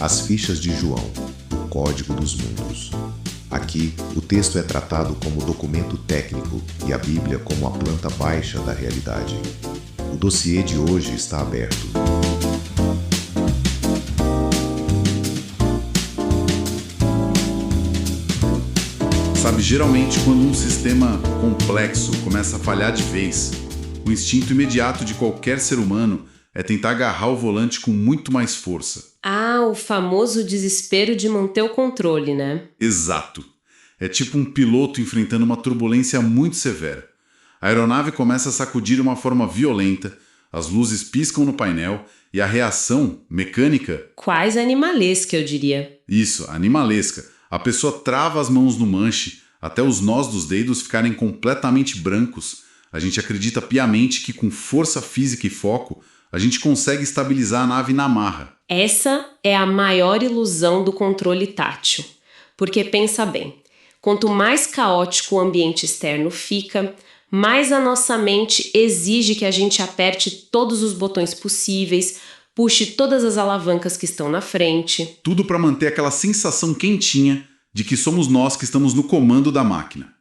As fichas de João, o Código dos Mundos. Aqui, o texto é tratado como documento técnico e a Bíblia como a planta baixa da realidade. O dossiê de hoje está aberto. Sabe, geralmente quando um sistema complexo começa a falhar de vez, o instinto imediato de qualquer ser humano é tentar agarrar o volante com muito mais força. Ah, o famoso desespero de manter o controle, né? Exato. É tipo um piloto enfrentando uma turbulência muito severa. A aeronave começa a sacudir de uma forma violenta, as luzes piscam no painel e a reação mecânica... Quase animalesca, eu diria. Isso, animalesca. A pessoa trava as mãos no manche até os nós dos dedos ficarem completamente brancos. A gente acredita piamente que com força física e foco, a gente consegue estabilizar a nave na marra. Essa é a maior ilusão do controle tátil. Porque pensa bem, quanto mais caótico o ambiente externo fica, mais a nossa mente exige que a gente aperte todos os botões possíveis, puxe todas as alavancas que estão na frente. Tudo para manter aquela sensação quentinha de que somos nós que estamos no comando da máquina.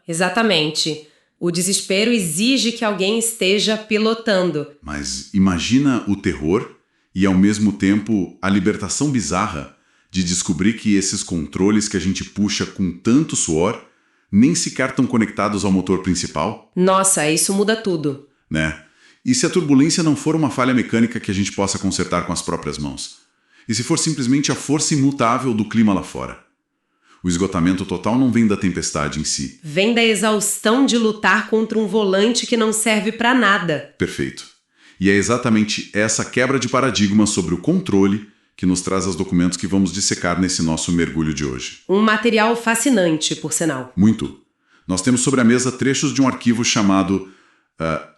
Exatamente. O desespero exige que alguém esteja pilotando. Mas imagina o terror e, ao mesmo tempo, a libertação bizarra de descobrir que esses controles que a gente puxa com tanto suor nem sequer estão conectados ao motor principal. Nossa, isso muda tudo. Né? E se a turbulência não for uma falha mecânica que a gente possa consertar com as próprias mãos? E se for simplesmente a força imutável do clima lá fora? O esgotamento total não vem da tempestade em si. Vem da exaustão de lutar contra um volante que não serve para nada. Perfeito. E é exatamente essa quebra de paradigma sobre o controle que nos traz os documentos que vamos dissecar nesse nosso mergulho de hoje. Um material fascinante, por sinal. Muito. Nós temos sobre a mesa trechos de um arquivo chamado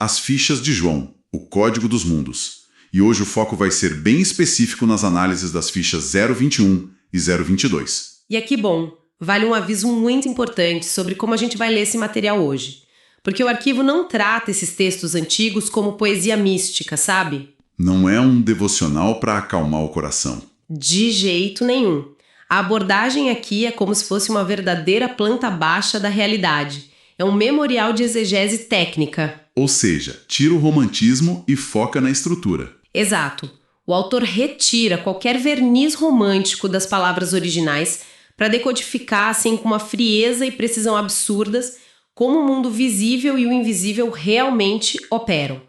As Fichas de João, o Código dos Mundos. E hoje o foco vai ser bem específico nas análises das fichas 021 e 022. E aqui, bom, vale um aviso muito importante sobre como a gente vai ler esse material hoje. Porque o arquivo não trata esses textos antigos como poesia mística, sabe? Não é um devocional para acalmar o coração. De jeito nenhum. A abordagem aqui é como se fosse uma verdadeira planta baixa da realidade. É um memorial de exegese técnica. Ou seja, tira o romantismo e foca na estrutura. Exato. O autor retira qualquer verniz romântico das palavras originais para decodificar, assim, com uma frieza e precisão absurdas, como o mundo visível e o invisível realmente operam.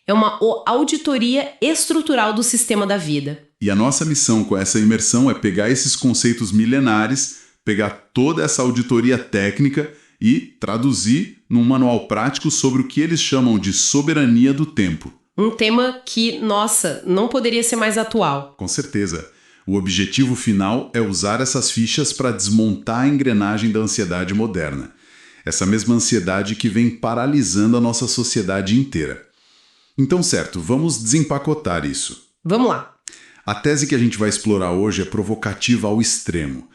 É uma auditoria estrutural do sistema da vida. E a nossa missão com essa imersão é pegar esses conceitos milenares, pegar toda essa auditoria técnica e traduzir num manual prático sobre o que eles chamam de soberania do tempo. Um tema que, nossa, não poderia ser mais atual. Com certeza. O objetivo final é usar essas fichas para desmontar a engrenagem da ansiedade moderna. Essa mesma ansiedade que vem paralisando a nossa sociedade inteira. Então, certo, vamos desempacotar isso. Vamos lá. A tese que a gente vai explorar hoje é provocativa ao extremo.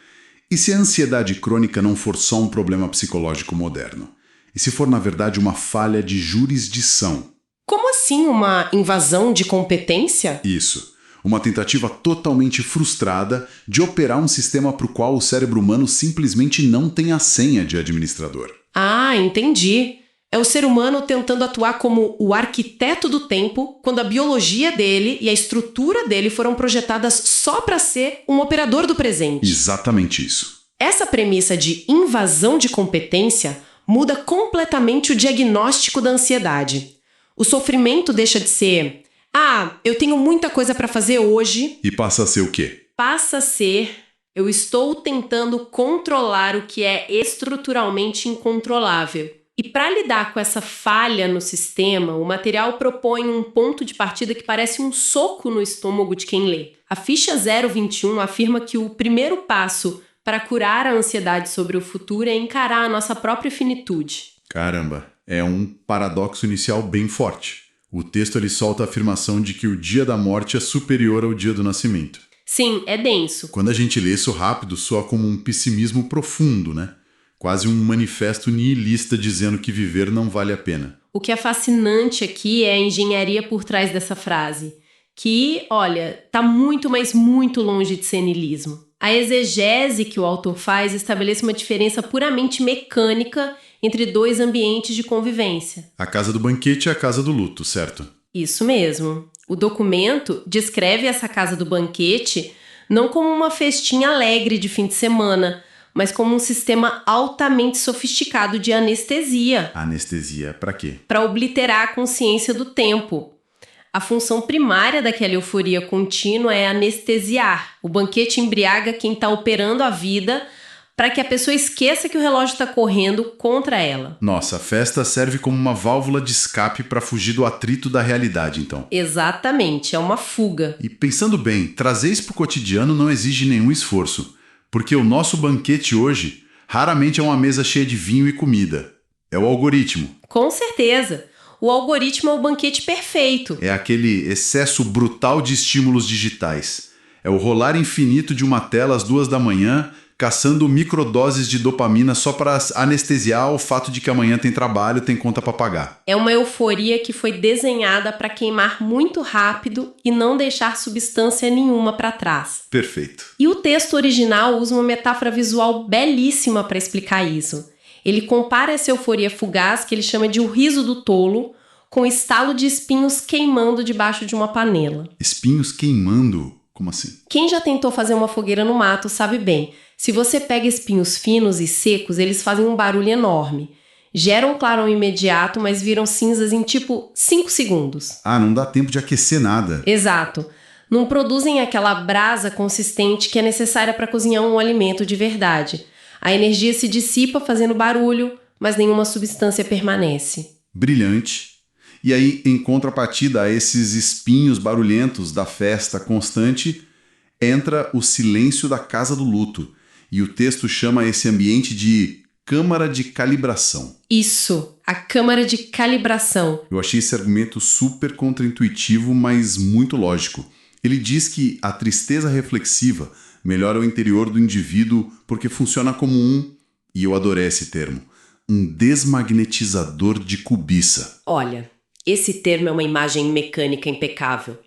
E se a ansiedade crônica não for só um problema psicológico moderno? E se for, na verdade, uma falha de jurisdição? Como assim uma invasão de competência? Isso. Uma tentativa totalmente frustrada de operar um sistema para o qual o cérebro humano simplesmente não tem a senha de administrador. Ah, entendi. É o ser humano tentando atuar como o arquiteto do tempo, quando a biologia dele e a estrutura dele foram projetadas só para ser um operador do presente. Exatamente isso. Essa premissa de invasão de competência muda completamente o diagnóstico da ansiedade. O sofrimento deixa de ser... eu tenho muita coisa para fazer hoje. E passa a ser o quê? Passa a ser, eu estou tentando controlar o que é estruturalmente incontrolável. E para lidar com essa falha no sistema, o material propõe um ponto de partida que parece um soco no estômago de quem lê. A ficha 021 afirma que o primeiro passo para curar a ansiedade sobre o futuro é encarar a nossa própria finitude. Caramba, é um paradoxo inicial bem forte. O texto ele solta a afirmação de que o dia da morte é superior ao dia do nascimento. Sim, é denso. Quando a gente lê isso rápido, soa como um pessimismo profundo, né? Quase um manifesto nihilista dizendo que viver não vale a pena. O que é fascinante aqui é a engenharia por trás dessa frase. que, olha, está muito, mas muito longe de ser niilismo. A exegese que o autor faz estabelece uma diferença puramente mecânica entre dois ambientes de convivência. A casa do banquete e a casa do luto, certo? Isso mesmo. O documento descreve essa casa do banquete não como uma festinha alegre de fim de semana, mas como um sistema altamente sofisticado de anestesia. Anestesia, pra quê? Para obliterar a consciência do tempo. A função primária daquela euforia contínua é anestesiar. O banquete embriaga quem está operando a vida para que a pessoa esqueça que o relógio está correndo contra ela. Nossa, a festa serve como uma válvula de escape para fugir do atrito da realidade, então. Exatamente, é uma fuga. E pensando bem, trazer isso pro cotidiano não exige nenhum esforço, porque o nosso banquete hoje raramente é uma mesa cheia de vinho e comida. É o algoritmo. Com certeza. O algoritmo é o banquete perfeito. É aquele excesso brutal de estímulos digitais. É o rolar infinito de uma tela às 2 da manhã, caçando microdoses de dopamina só para anestesiar o fato de que amanhã tem trabalho, tem conta para pagar. É uma euforia que foi desenhada para queimar muito rápido e não deixar substância nenhuma para trás. Perfeito. E o texto original usa uma metáfora visual belíssima para explicar isso. Ele compara essa euforia fugaz, que ele chama de o riso do tolo, com o estalo de espinhos queimando debaixo de uma panela. Espinhos queimando? Como assim? Quem já tentou fazer uma fogueira no mato sabe bem. Se você pega espinhos finos e secos, eles fazem um barulho enorme. Geram clarão imediato, mas viram cinzas em tipo 5 segundos. Ah, não dá tempo de aquecer nada. Exato. Não produzem aquela brasa consistente que é necessária para cozinhar um alimento de verdade. A energia se dissipa fazendo barulho, mas nenhuma substância permanece. Brilhante. E aí, em contrapartida a esses espinhos barulhentos da festa constante, entra o silêncio da casa do luto. E o texto chama esse ambiente de câmara de calibração. Isso, a câmara de calibração. Eu achei esse argumento super contraintuitivo, mas muito lógico. Ele diz que a tristeza reflexiva melhora o interior do indivíduo porque funciona como e eu adorei esse termo, um desmagnetizador de cobiça. Olha, esse termo é uma imagem mecânica impecável.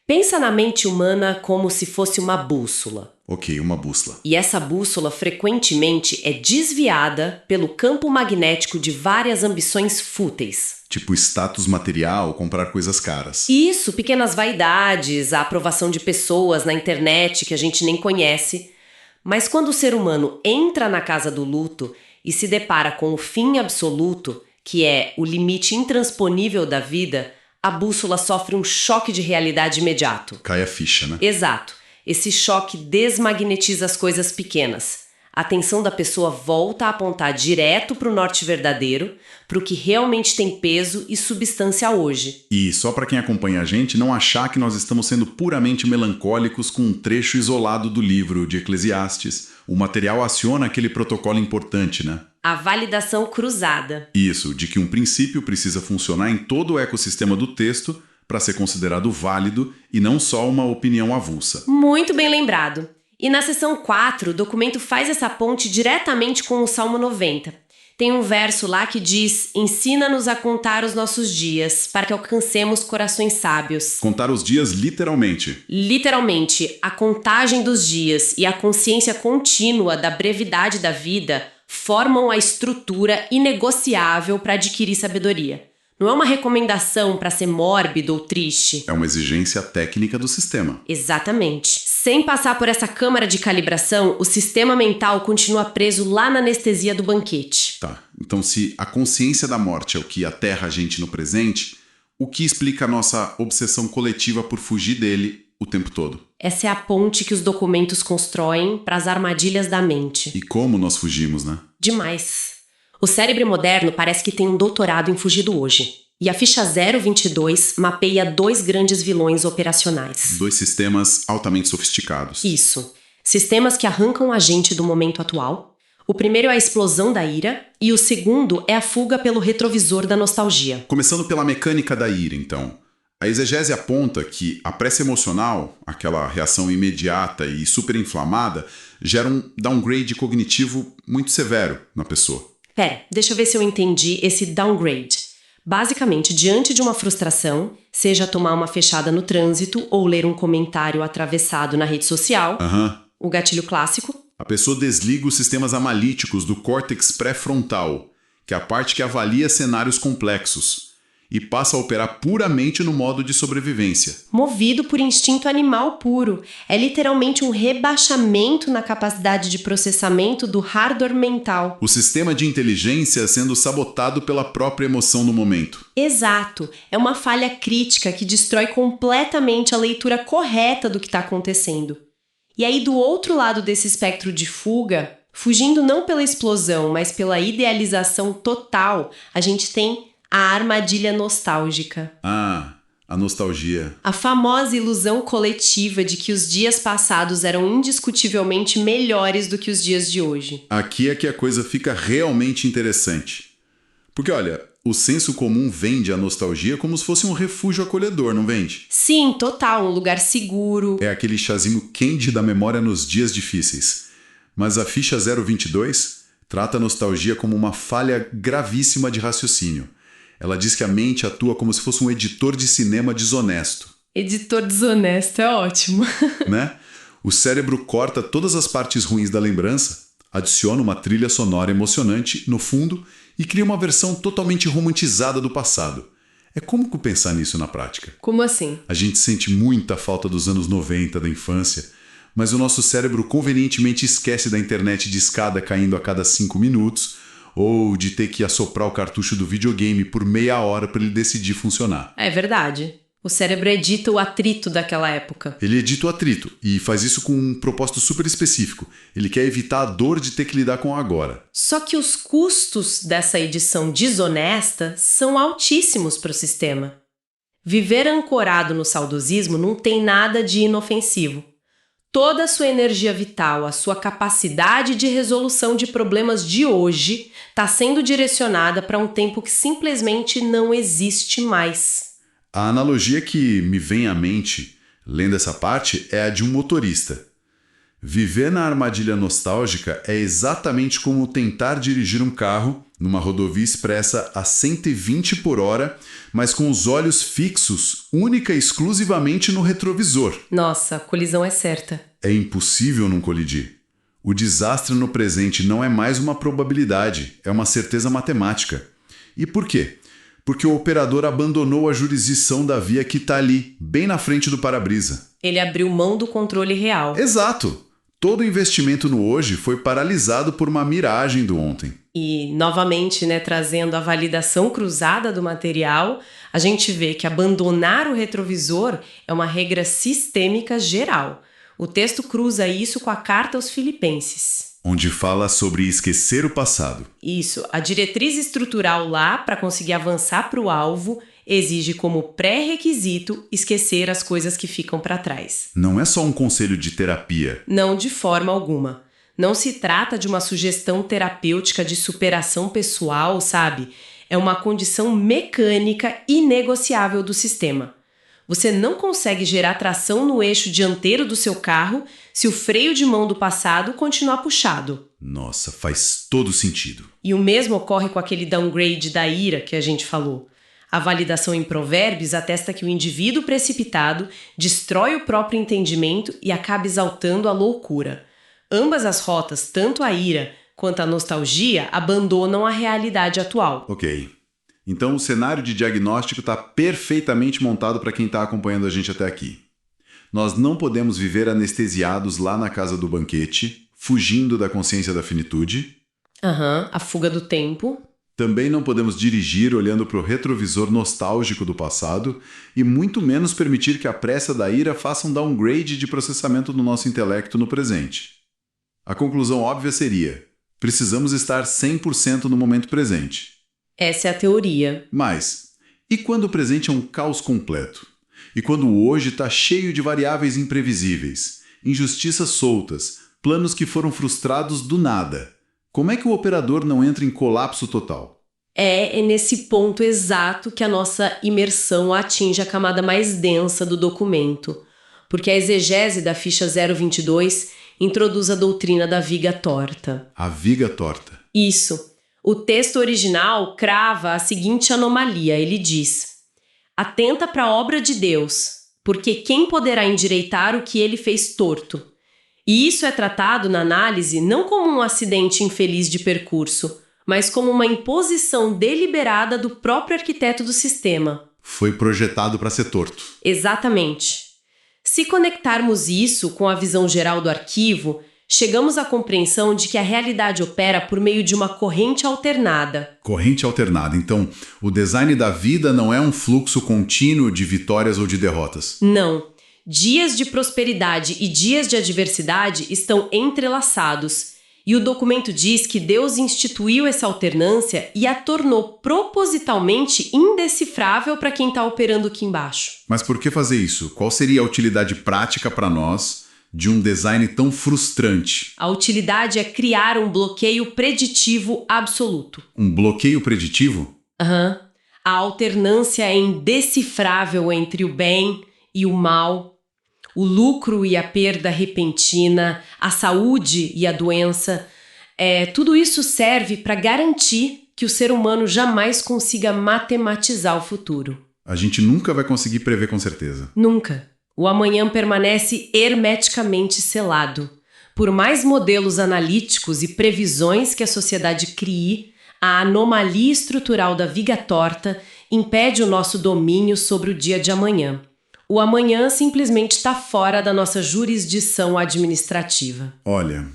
Pensa na mente humana como se fosse uma bússola. Ok, uma bússola. E essa bússola frequentemente é desviada pelo campo magnético de várias ambições fúteis. Tipo status material, comprar coisas caras. Isso, pequenas vaidades, a aprovação de pessoas na internet que a gente nem conhece. Mas quando o ser humano entra na casa do luto e se depara com o fim absoluto, que é o limite intransponível da vida, a bússola sofre um choque de realidade imediato. Cai a ficha, né? Exato. Esse choque desmagnetiza as coisas pequenas. A atenção da pessoa volta a apontar direto para o norte verdadeiro, para o que realmente tem peso e substância hoje. E só para quem acompanha a gente não achar que nós estamos sendo puramente melancólicos com um trecho isolado do livro de Eclesiastes, o material aciona aquele protocolo importante, né? A validação cruzada. Isso, de que um princípio precisa funcionar em todo o ecossistema do texto para ser considerado válido e não só uma opinião avulsa. Muito bem lembrado. E na seção 4, o documento faz essa ponte diretamente com o Salmo 90. Tem um verso lá que diz: ensina-nos a contar os nossos dias, para que alcancemos corações sábios. Contar os dias literalmente. Literalmente, a contagem dos dias e a consciência contínua da brevidade da vida formam a estrutura inegociável para adquirir sabedoria. Não é uma recomendação para ser mórbido ou triste. É uma exigência técnica do sistema. Exatamente. Sem passar por essa câmara de calibração, o sistema mental continua preso lá na anestesia do banquete. Tá, então se a consciência da morte é o que aterra a gente no presente, o que explica a nossa obsessão coletiva por fugir dele o tempo todo? Essa é a ponte que os documentos constroem para as armadilhas da mente. E como nós fugimos, né? Demais. O cérebro moderno parece que tem um doutorado em fugir do hoje. E a ficha 022 mapeia 2 grandes vilões operacionais. 2 sistemas altamente sofisticados. Isso. Sistemas que arrancam a gente do momento atual. O primeiro é a explosão da ira e o segundo é a fuga pelo retrovisor da nostalgia. Começando pela mecânica da ira, então. A exegese aponta que a pressa emocional, aquela reação imediata e superinflamada, gera um downgrade cognitivo muito severo na pessoa. Pera, deixa eu ver se eu entendi esse downgrade. Basicamente, diante de uma frustração, seja tomar uma fechada no trânsito ou ler um comentário atravessado na rede social, o gatilho clássico, a pessoa desliga os sistemas analíticos do córtex pré-frontal, que é a parte que avalia cenários complexos, e passa a operar puramente no modo de sobrevivência. movido por instinto animal puro. É literalmente um rebaixamento na capacidade de processamento do hardware mental. O sistema de inteligência sendo sabotado pela própria emoção no momento. Exato. É uma falha crítica que destrói completamente a leitura correta do que está acontecendo. E aí, do outro lado desse espectro de fuga, fugindo não pela explosão, mas pela idealização total, a gente tem a armadilha nostálgica. Ah, a nostalgia. A famosa ilusão coletiva de que os dias passados eram indiscutivelmente melhores do que os dias de hoje. Aqui é que a coisa fica realmente interessante. Porque, olha, o senso comum vende a nostalgia como se fosse um refúgio acolhedor, não vende? Sim, total, um lugar seguro. É aquele chazinho quente da memória nos dias difíceis. Mas a ficha 022 trata a nostalgia como uma falha gravíssima de raciocínio. Ela diz que a mente atua como se fosse um editor de cinema desonesto. Editor desonesto é ótimo. Né? O cérebro corta todas as partes ruins da lembrança, adiciona uma trilha sonora emocionante no fundo e cria uma versão totalmente romantizada do passado. É cômico pensar nisso na prática. Como assim? A gente sente muita falta dos anos 90, da infância, mas o nosso cérebro convenientemente esquece da internet de escada caindo a cada 5 minutos ou de ter que assoprar o cartucho do videogame por meia hora para ele decidir funcionar. É verdade. O cérebro edita o atrito daquela época. Ele edita o atrito e faz isso com um propósito super específico. Ele quer evitar a dor de ter que lidar com o agora. Só que os custos dessa edição desonesta são altíssimos para o sistema. Viver ancorado no saudosismo não tem nada de inofensivo. Toda a sua energia vital, a sua capacidade de resolução de problemas de hoje está sendo direcionada para um tempo que simplesmente não existe mais. A analogia que me vem à mente, lendo essa parte, é a de um motorista. Viver na armadilha nostálgica é exatamente como tentar dirigir um carro numa rodovia expressa a 120 por hora, mas com os olhos fixos única e exclusivamente no retrovisor. Nossa, a colisão é certa. É impossível não colidir. O desastre no presente não é mais uma probabilidade, é uma certeza matemática. E por quê? Porque o operador abandonou a jurisdição da via que está ali, bem na frente do para-brisa. Ele abriu mão do controle real. Exato! Todo o investimento no hoje foi paralisado por uma miragem do ontem. E, novamente, trazendo a validação cruzada do material, a gente vê que abandonar o retrovisor é uma regra sistêmica geral. O texto cruza isso com a Carta aos Filipenses. Onde fala sobre esquecer o passado. Isso, a diretriz estrutural lá, para conseguir avançar para o alvo, exige como pré-requisito esquecer as coisas que ficam para trás. Não é só um conselho de terapia. Não, de forma alguma. Não se trata de uma sugestão terapêutica de superação pessoal, sabe? É uma condição mecânica inegociável do sistema. Você não consegue gerar tração no eixo dianteiro do seu carro se o freio de mão do passado continuar puxado. Nossa, faz todo sentido. E o mesmo ocorre com aquele downgrade da ira que a gente falou. A validação em Provérbios atesta que o indivíduo precipitado destrói o próprio entendimento e acaba exaltando a loucura. Ambas as rotas, tanto a ira quanto a nostalgia, abandonam a realidade atual. Ok. Então o cenário de diagnóstico está perfeitamente montado para quem está acompanhando a gente até aqui. Nós não podemos viver anestesiados lá na casa do banquete, fugindo da consciência da finitude. A fuga do tempo. Também não podemos dirigir olhando para o retrovisor nostálgico do passado e muito menos permitir que a pressa da ira faça um downgrade de processamento do nosso intelecto no presente. A conclusão óbvia seria: precisamos estar 100% no momento presente. Essa é a teoria. Mas, e quando o presente é um caos completo? E quando o hoje está cheio de variáveis imprevisíveis, injustiças soltas, planos que foram frustrados do nada? Como é que o operador não entra em colapso total? É nesse ponto exato que a nossa imersão atinge a camada mais densa do documento, porque a exegese da ficha 022 introduz a doutrina da viga torta. A viga torta. Isso. O texto original crava a seguinte anomalia. Ele diz: atenta para a obra de Deus, porque quem poderá endireitar o que ele fez torto? E isso é tratado na análise não como um acidente infeliz de percurso, mas como uma imposição deliberada do próprio arquiteto do sistema. Foi projetado para ser torto. Exatamente. Se conectarmos isso com a visão geral do arquivo, chegamos à compreensão de que a realidade opera por meio de uma corrente alternada. Corrente alternada. Então, o design da vida não é um fluxo contínuo de vitórias ou de derrotas. Não. Dias de prosperidade e dias de adversidade estão entrelaçados. E o documento diz que Deus instituiu essa alternância e a tornou propositalmente indecifrável para quem está operando aqui embaixo. Mas por que fazer isso? Qual seria a utilidade prática para nós de um design tão frustrante? A utilidade é criar um bloqueio preditivo absoluto. Um bloqueio preditivo? Aham. A alternância é indecifrável entre o bem e o mal, o lucro e a perda repentina, a saúde e a doença. Tudo isso serve para garantir que o ser humano jamais consiga matematizar o futuro. A gente nunca vai conseguir prever com certeza. Nunca. O amanhã permanece hermeticamente selado. Por mais modelos analíticos e previsões que a sociedade crie, a anomalia estrutural da viga torta impede o nosso domínio sobre o dia de amanhã. O amanhã simplesmente está fora da nossa jurisdição administrativa. Olha,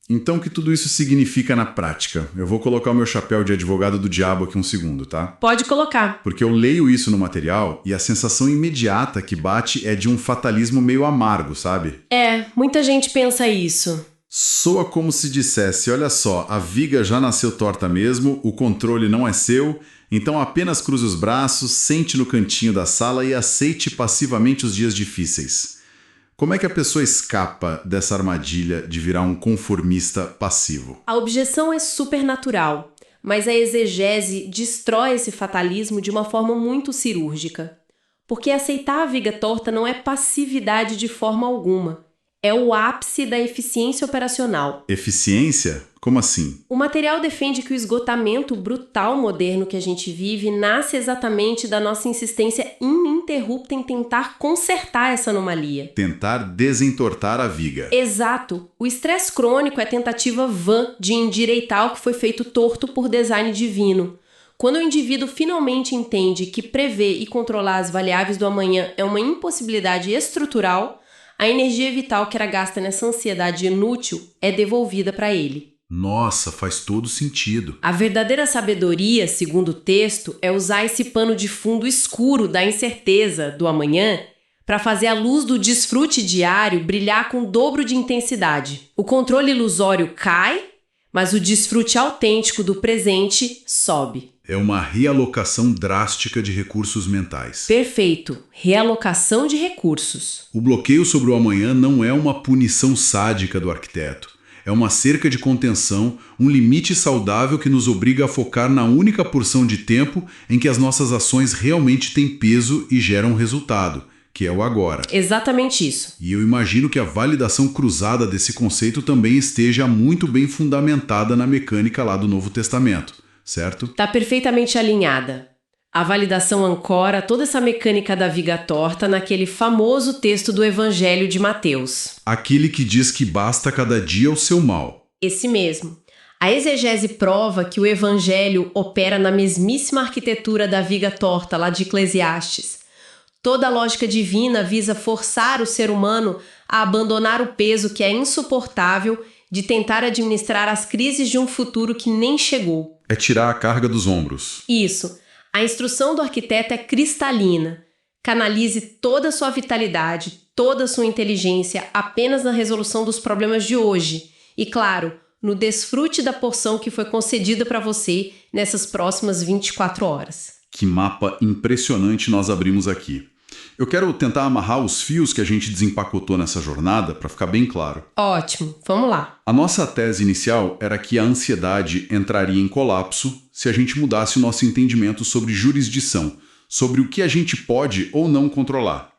então o que tudo isso significa na prática? Eu vou colocar o meu chapéu de advogado do diabo aqui um segundo, tá? Pode colocar. Porque eu leio isso no material e a sensação imediata que bate é de um fatalismo meio amargo, sabe? Muita gente pensa isso. Soa como se dissesse, olha só, a viga já nasceu torta mesmo, o controle não é seu, então apenas cruze os braços, sente no cantinho da sala e aceite passivamente os dias difíceis. Como é que a pessoa escapa dessa armadilha de virar um conformista passivo? A objeção é supernatural, mas a exegese destrói esse fatalismo de uma forma muito cirúrgica. Porque aceitar a viga torta não é passividade de forma alguma. É o ápice da eficiência operacional. Eficiência? Como assim? O material defende que o esgotamento brutal moderno que a gente vive nasce exatamente da nossa insistência ininterrupta em tentar consertar essa anomalia. Tentar desentortar a viga. Exato. O estresse crônico é a tentativa vã de endireitar o que foi feito torto por design divino. Quando o indivíduo finalmente entende que prever e controlar as variáveis do amanhã é uma impossibilidade estrutural, a energia vital que era gasta nessa ansiedade inútil é devolvida para ele. Nossa, faz todo sentido. A verdadeira sabedoria, segundo o texto, é usar esse pano de fundo escuro da incerteza do amanhã para fazer a luz do desfrute diário brilhar com o dobro de intensidade. O controle ilusório cai, mas o desfrute autêntico do presente sobe. É uma realocação drástica de recursos mentais. Perfeito. Realocação de recursos. O bloqueio sobre o amanhã não é uma punição sádica do arquiteto. É uma cerca de contenção, um limite saudável que nos obriga a focar na única porção de tempo em que as nossas ações realmente têm peso e geram resultado, que é o agora. Exatamente isso. E eu imagino que a validação cruzada desse conceito também esteja muito bem fundamentada na mecânica lá do Novo Testamento, certo? Está perfeitamente alinhada. A validação ancora toda essa mecânica da viga torta naquele famoso texto do Evangelho de Mateus. Aquele que diz que basta cada dia o seu mal. Esse mesmo. A exegese prova que o Evangelho opera na mesmíssima arquitetura da viga torta lá de Eclesiastes. Toda a lógica divina visa forçar o ser humano a abandonar o peso que é insuportável de tentar administrar as crises de um futuro que nem chegou. É tirar a carga dos ombros. Isso. A instrução do arquiteto é cristalina. Canalize toda a sua vitalidade, toda a sua inteligência apenas na resolução dos problemas de hoje. E, claro, no desfrute da porção que foi concedida para você nessas próximas 24 horas. Que mapa impressionante nós abrimos aqui. Eu quero tentar amarrar os fios que a gente desempacotou nessa jornada para ficar bem claro. Ótimo, vamos lá. A nossa tese inicial era que a ansiedade entraria em colapso se a gente mudasse o nosso entendimento sobre jurisdição, sobre o que a gente pode ou não controlar.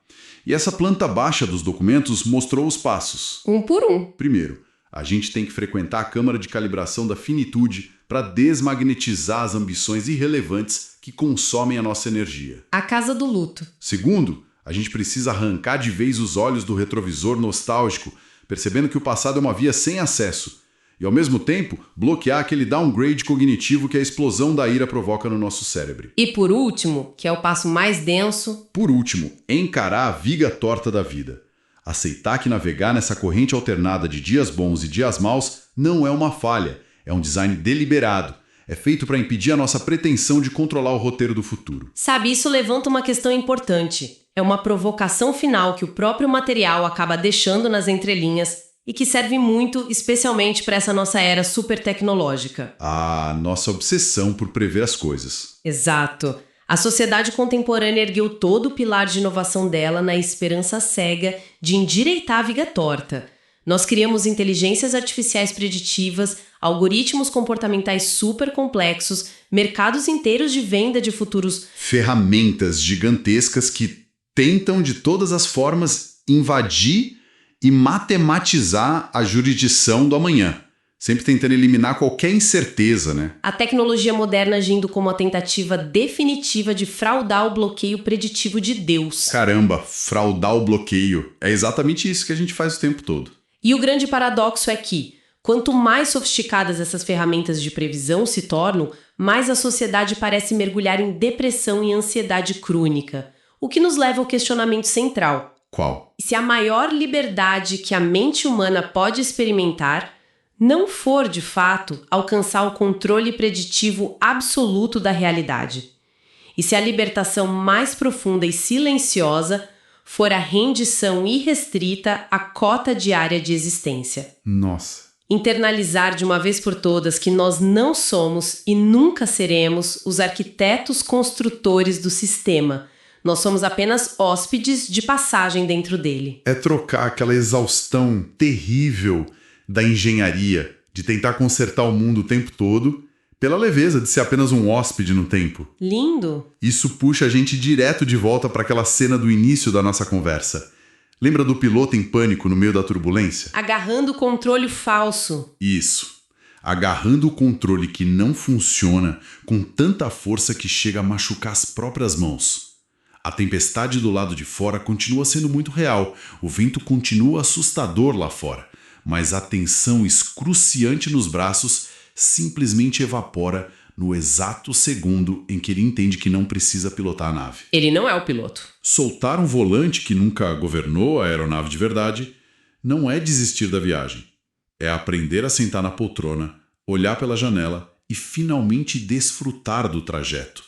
E essa planta baixa dos documentos mostrou os passos. Um por um. Primeiro, a gente tem que frequentar a câmara de calibração da finitude para desmagnetizar as ambições irrelevantes que consomem a nossa energia. A casa do luto. Segundo, a gente precisa arrancar de vez os olhos do retrovisor nostálgico, percebendo que o passado é uma via sem acesso, e ao mesmo tempo bloquear aquele downgrade cognitivo que a explosão da ira provoca no nosso cérebro. E por último, que é o passo mais denso... Por último, encarar a viga torta da vida. Aceitar que navegar nessa corrente alternada de dias bons e dias maus não é uma falha, é um design deliberado. É feito para impedir a nossa pretensão de controlar o roteiro do futuro. Sabe, isso levanta uma questão importante. É uma provocação final que o próprio material acaba deixando nas entrelinhas e que serve muito, especialmente para essa nossa era super tecnológica. A nossa obsessão por prever as coisas. Exato. A sociedade contemporânea ergueu todo o pilar de inovação dela na esperança cega de endireitar a viga torta. Nós criamos inteligências artificiais preditivas, algoritmos comportamentais super complexos, mercados inteiros de venda de futuros... Ferramentas gigantescas que tentam de todas as formas invadir e matematizar a jurisdição do amanhã. Sempre tentando eliminar qualquer incerteza, né? A tecnologia moderna agindo como a tentativa definitiva de fraudar o bloqueio preditivo de Deus. Caramba, fraudar o bloqueio. É exatamente isso que a gente faz o tempo todo. E o grande paradoxo é que, quanto mais sofisticadas essas ferramentas de previsão se tornam, mais a sociedade parece mergulhar em depressão e ansiedade crônica. O que nos leva ao questionamento central. Qual? Se a maior liberdade que a mente humana pode experimentar não for, de fato, alcançar o controle preditivo absoluto da realidade. E se a libertação mais profunda e silenciosa for a rendição irrestrita à cota diária de existência. Nossa. Internalizar de uma vez por todas que nós não somos e nunca seremos os arquitetos construtores do sistema. Nós somos apenas hóspedes de passagem dentro dele. É trocar aquela exaustão terrível da engenharia, de tentar consertar o mundo o tempo todo, pela leveza de ser apenas um hóspede no tempo. Lindo! Isso puxa a gente direto de volta para aquela cena do início da nossa conversa. Lembra do piloto em pânico no meio da turbulência? Agarrando o controle falso. Isso. Agarrando o controle que não funciona com tanta força que chega a machucar as próprias mãos. A tempestade do lado de fora continua sendo muito real. O vento continua assustador lá fora. Mas a tensão excruciante nos braços simplesmente evapora no exato segundo em que ele entende que não precisa pilotar a nave. Ele não é o piloto. Soltar um volante que nunca governou a aeronave de verdade não é desistir da viagem. É aprender a sentar na poltrona, olhar pela janela e finalmente desfrutar do trajeto.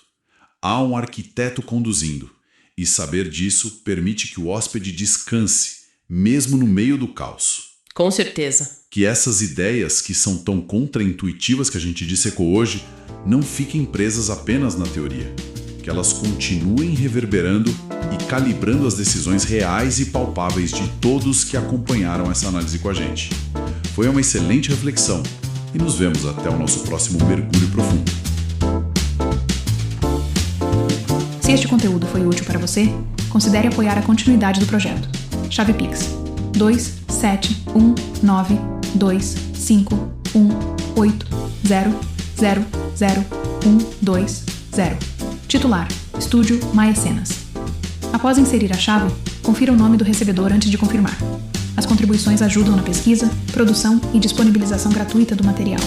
Há um arquiteto conduzindo, e saber disso permite que o hóspede descanse, mesmo no meio do caos. Com certeza. Que essas ideias que são tão contraintuitivas que a gente dissecou hoje não fiquem presas apenas na teoria. Que elas continuem reverberando e calibrando as decisões reais e palpáveis de todos que acompanharam essa análise com a gente. Foi uma excelente reflexão e nos vemos até o nosso próximo mergulho profundo. Se este conteúdo foi útil para você, considere apoiar a continuidade do projeto. Chave Pix 271925180000120. Titular: Estúdio Maia Cenas. Após inserir a chave, confira o nome do recebedor antes de confirmar. As contribuições ajudam na pesquisa, produção e disponibilização gratuita do material.